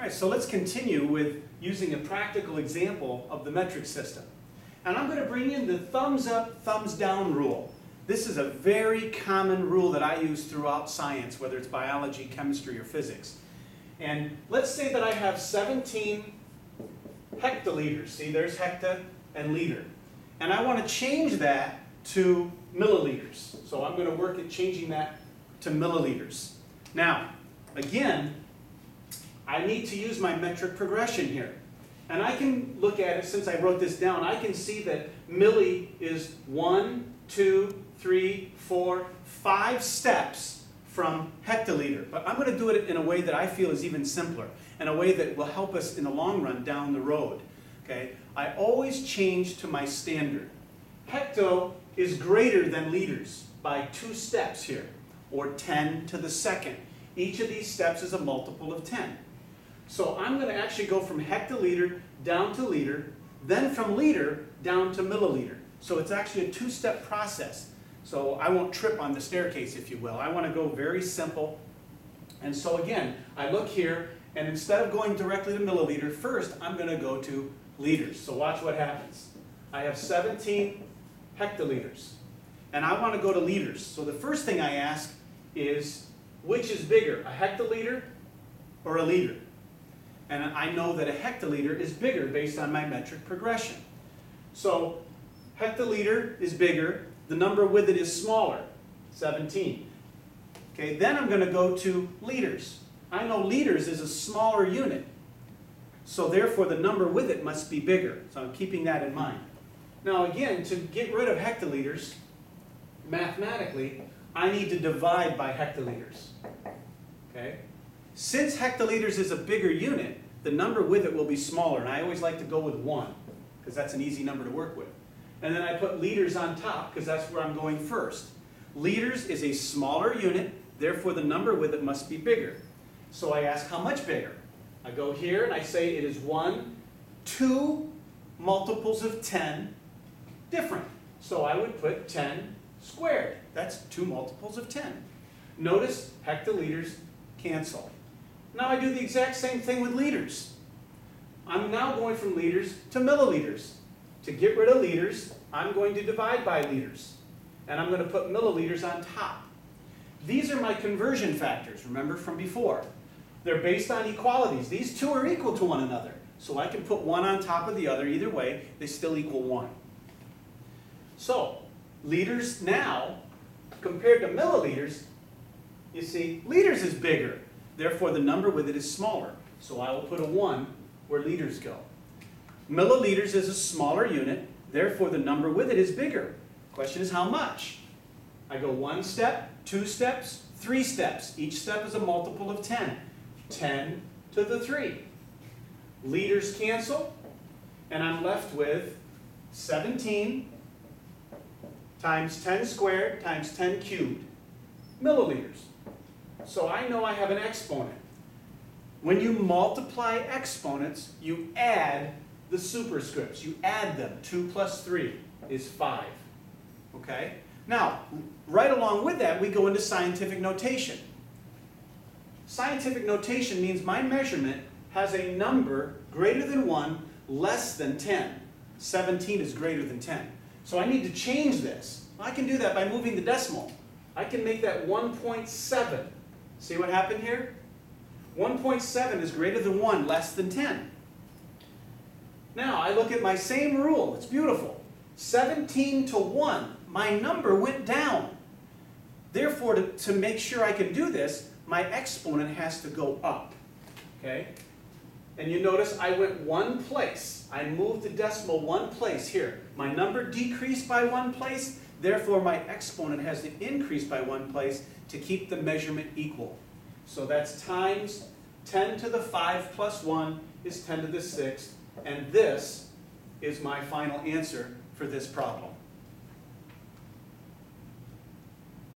right, so let's continue with using a practical example of the metric system. And I'm going to bring in the thumbs up, thumbs down rule. This is a very common rule that I use throughout science, whether it's biology, chemistry, or physics. And let's say that I have 17 hectoliters. See, there's hecta and liter. And I want to change that to milliliters. So I'm going to work at changing that to milliliters. Now, again, I need to use my metric progression here. And I can look at it, since I wrote this down, I can see that milli is 1, 2, 3, 4, 5 steps from hectoliter. But I'm going to do it in a way that I feel is even simpler, in a way that will help us in the long run down the road. Okay? I always change to my standard. Hecto is greater than liters by 2 steps here, or 10 to the second. Each of these steps is a multiple of 10. So I'm going to actually go from hectoliter down to liter, then from liter down to milliliter. So it's actually a 2-step process. So I won't trip on the staircase, if you will. I want to go very simple. And so again, I look here, and instead of going directly to milliliter, first I'm going to go to liters. So watch what happens. I have 17 hectoliters, and I want to go to liters. So the first thing I ask is, which is bigger, a hectoliter or a liter? And I know that a hectoliter is bigger based on my metric progression. So hectoliter is bigger, the number with it is smaller, 17. Okay, then I'm going to go to liters. I know liters is a smaller unit, so therefore the number with it must be bigger. So I'm keeping that in mind. Now again, to get rid of hectoliters, mathematically, I need to divide by hectoliters. Okay? Since hectoliters is a bigger unit, the number with it will be smaller, and I always like to go with 1, because that's an easy number to work with. And then I put liters on top, because that's where I'm going first. Liters is a smaller unit, therefore the number with it must be bigger. So I ask, how much bigger? I go here and I say it is 1, 2 multiples of 10 different. So I would put 10 squared. That's 2 multiples of 10. Notice hectoliters cancel. Now I do the exact same thing with liters. I'm now going from liters to milliliters. To get rid of liters, I'm going to divide by liters. And I'm going to put milliliters on top. These are my conversion factors, remember from before. They're based on equalities. These two are equal to one another. So I can put one on top of the other. Either way, they still equal 1. So, liters now, compared to milliliters, you see, liters is bigger. Therefore, the number with it is smaller. So I will put a 1 where liters go. Milliliters is a smaller unit. Therefore, the number with it is bigger. Question is how much? I go 1 step, 2 steps, 3 steps. Each step is a multiple of 10. 10 to the 3. Liters cancel, and I'm left with 17 times 10 squared times 10 cubed milliliters. So I know I have an exponent. When you multiply exponents, you add the superscripts. You add them. 2 plus 3 is 5. Okay? Now, right along with that, we go into scientific notation. Scientific notation means my measurement has a number greater than 1, less than 10. 17 is greater than 10. So I need to change this. I can do that by moving the decimal. I can make that 1.7. See what happened here? 1.7 is greater than 1, less than 10. Now I look at my same rule. It's beautiful. 17 to 1, my number went down. Therefore, to make sure I can do this, my exponent has to go up. Okay? And you notice I went 1 place. I moved the decimal 1 place here. My number decreased by 1 place. Therefore, my exponent has to increase by 1 place to keep the measurement equal. So that's times 10 to the 5 plus 1 is 10 to the 6th. And this is my final answer for this problem.